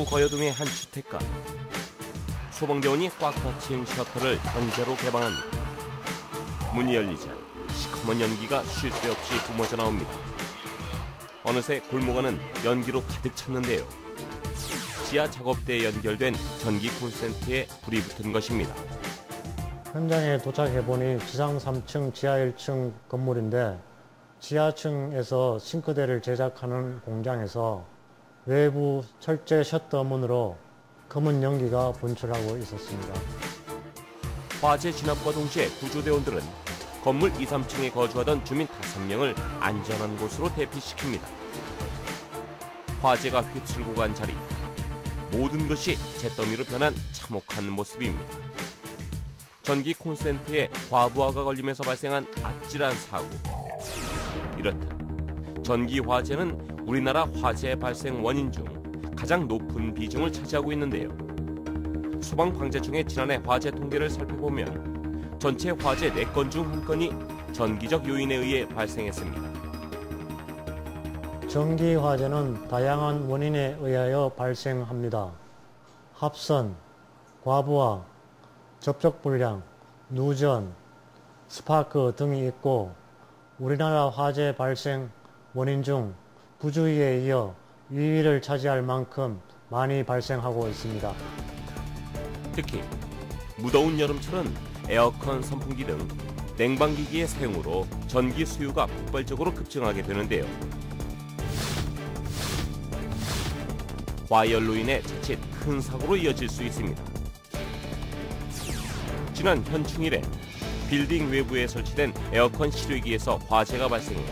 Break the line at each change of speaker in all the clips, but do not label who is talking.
서구 거여동의 한 주택가. 소방대원이 꽉 닫힌 셔터를 강제로 개방합니다. 문이 열리자 시커먼 연기가 쉴 새 없이 뿜어져 나옵니다. 어느새 골목 안은 연기로 가득 찼는데요. 지하 작업대에 연결된 전기 콘센트에 불이 붙은 것입니다.
현장에 도착해보니 지상 3층, 지하 1층 건물인데 지하층에서 싱크대를 제작하는 공장에서 외부 철제 셔터 문으로 검은 연기가 분출하고 있었습니다.
화재 진압과 동시에 구조대원들은 건물 2, 3층에 거주하던 주민 5명을 안전한 곳으로 대피시킵니다. 화재가 휩쓸고 간 자리, 모든 것이 잿더미로 변한 참혹한 모습입니다. 전기 콘센트에 과부하가 걸리면서 발생한 아찔한 사고. 이렇듯 전기 화재는 우리나라 화재 발생 원인 중 가장 높은 비중을 차지하고 있는데요. 소방방재청의 지난해 화재 통계를 살펴보면 전체 화재 4건 중 1건이 전기적 요인에 의해 발생했습니다.
전기 화재는 다양한 원인에 의하여 발생합니다. 합선, 과부하, 접촉 불량, 누전, 스파크 등이 있고 우리나라 화재 발생 원인 중 부주의에 이어 2위를 차지할 만큼 많이 발생하고 있습니다.
특히 무더운 여름철은 에어컨, 선풍기 등 냉방기기의 사용으로 전기 수요가 폭발적으로 급증하게 되는데요. 과열로 인해 자칫 큰 사고로 이어질 수 있습니다. 지난 현충일에 빌딩 외부에 설치된 에어컨 실외기에서 화재가 발생해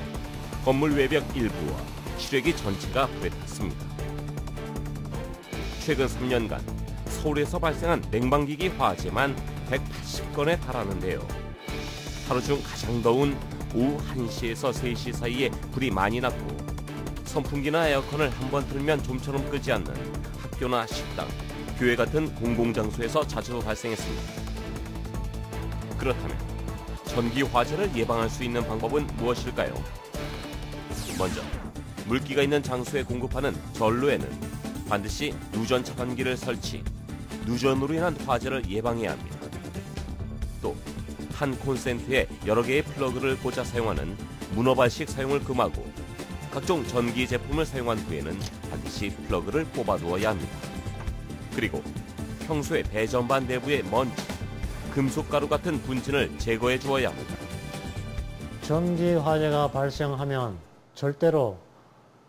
건물 외벽 일부와 실외기 전체가 불에 탔습니다. 최근 3년간 서울에서 발생한 냉방기기 화재만 180건에 달하는데요. 하루 중 가장 더운 오후 1시에서 3시 사이에 불이 많이 났고 선풍기나 에어컨을 한번 틀면 좀처럼 끄지 않는 학교나 식당, 교회 같은 공공장소에서 자주 발생했습니다. 그렇다면 전기 화재를 예방할 수 있는 방법은 무엇일까요? 먼저 물기가 있는 장소에 공급하는 전로에는 반드시 누전 차단기를 설치, 누전으로 인한 화재를 예방해야 합니다. 또 한 콘센트에 여러 개의 플러그를 꽂아 사용하는 문어발식 사용을 금하고 각종 전기 제품을 사용한 후에는 반드시 플러그를 뽑아두어야 합니다. 그리고 평소에 배전반 내부의 먼지, 금속가루 같은 분진을 제거해 주어야 합니다.
전기 화재가 발생하면 절대로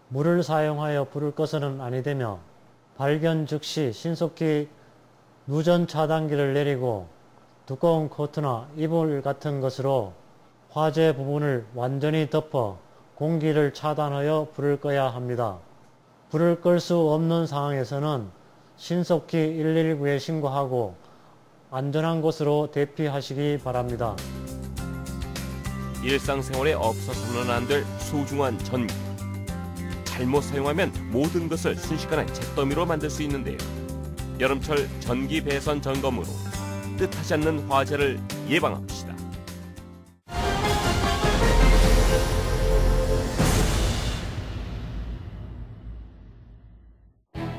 물을 사용하여 불을 꺼서는 아니 되며 발견 즉시 신속히 누전 차단기를 내리고 두꺼운 코트나 이불 같은 것으로 화재 부분을 완전히 덮어 공기를 차단하여 불을 꺼야 합니다. 불을 끌 수 없는 상황에서는 신속히 119에 신고하고 안전한 곳으로 대피하시기 바랍니다.
일상생활에 없어서는 안 될 소중한 전기. 잘못 사용하면 모든 것을 순식간에 잿더미로 만들 수 있는데요. 여름철 전기 배선 점검으로 뜻하지 않는 화재를 예방합시다.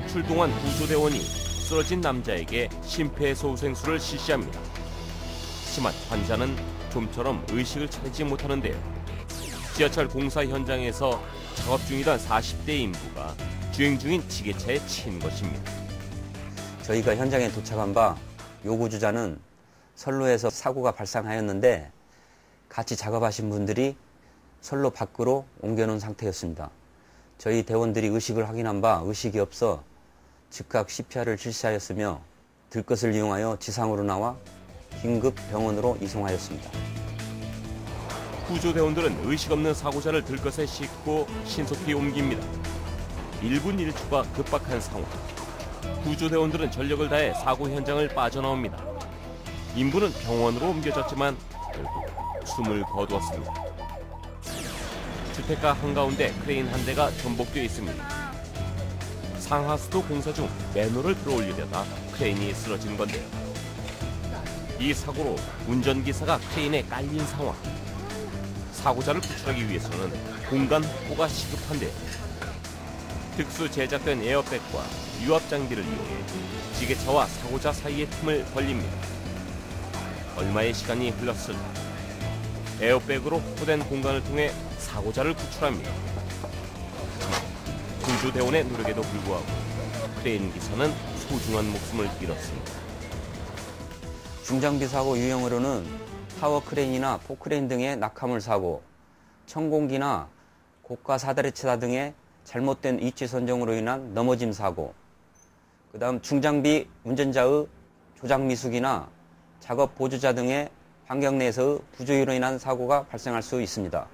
출동한 구조대원이 쓰러진 남자에게 심폐소생술을 실시합니다. 하지만 환자는 좀처럼 의식을 차리지 못하는데요. 지하철 공사 현장에서 작업 중이던 40대 인부가 주행 중인 지게차에 치인 것입니다.
저희가 현장에 도착한 바 요구주자는 선로에서 사고가 발생하였는데 같이 작업하신 분들이 선로 밖으로 옮겨놓은 상태였습니다. 저희 대원들이 의식을 확인한 바 의식이 없어 즉각 CPR을 실시하였으며 들것을 이용하여 지상으로 나와 긴급 병원으로 이송하였습니다.
구조대원들은 의식 없는 사고자를 들것에 싣고 신속히 옮깁니다. 1분 1초가 급박한 상황. 구조대원들은 전력을 다해 사고 현장을 빠져나옵니다. 인부는 병원으로 옮겨졌지만 결국 숨을 거두었습니다. 주택가 한가운데 크레인 한 대가 전복되어 있습니다. 상하수도 공사 중 맨홀을 들어올리려다 크레인이 쓰러진 건데요. 이 사고로 운전기사가 크레인에 깔린 상황. 사고자를 구출하기 위해서는 공간 확보가 시급한데요. 특수 제작된 에어백과 유압 장비를 이용해 지게차와 사고자 사이의 틈을 벌립니다. 얼마의 시간이 흘렀을까? 에어백으로 확보된 공간을 통해 사고자를 구출합니다. 구조대원의 노력에도 불구하고 크레인 기사는 소중한 목숨을 잃었습니다.
중장비 사고 유형으로는 타워 크레인이나 포크레인 등의 낙하물 사고, 천공기나 고가 사다리차 등의 잘못된 위치 선정으로 인한 넘어짐 사고, 그다음 중장비 운전자의 조작 미숙이나 작업 보조자 등의 환경 내에서의 부조의로 인한 사고가 발생할 수 있습니다.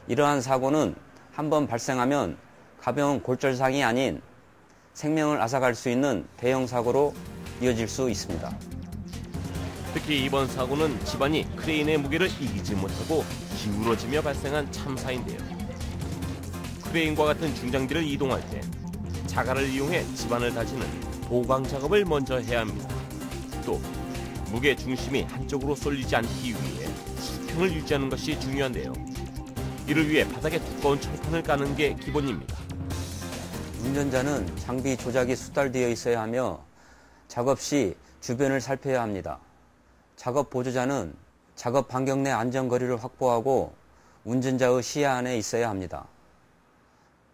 이러한 사고는 한번 발생하면 가벼운 골절상이 아닌 생명을 앗아갈 수 있는 대형 사고로 이어질 수 있습니다.
특히 이번 사고는 집안이 크레인의 무게를 이기지 못하고 기울어지며 발생한 참사인데요. 크레인과 같은 중장비를 이동할 때 자갈을 이용해 집안을 다지는 보강 작업을 먼저 해야 합니다. 또 무게 중심이 한쪽으로 쏠리지 않기 위해 수평을 유지하는 것이 중요한데요. 이를 위해 바닥에 두꺼운 철판을 까는 게 기본입니다.
운전자는 장비 조작이 수달되어 있어야 하며 작업 시 주변을 살펴야 합니다. 작업 보조자는 작업 반경 내 안전거리를 확보하고 운전자의 시야 안에 있어야 합니다.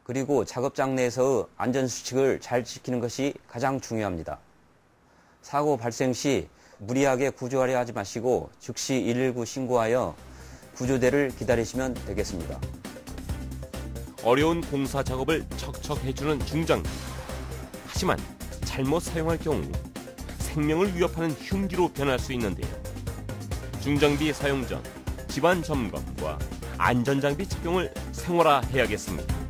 그리고 작업장 내에서의 안전수칙을 잘 지키는 것이 가장 중요합니다. 사고 발생 시 무리하게 구조하려 하지 마시고 즉시 119 신고하여 구조대를 기다리시면 되겠습니다.
어려운 공사 작업을 척척 해주는 중장비. 하지만 잘못 사용할 경우 생명을 위협하는 흉기로 변할 수 있는데요. 중장비 사용 전 집안 점검과 안전장비 착용을 생활화해야겠습니다.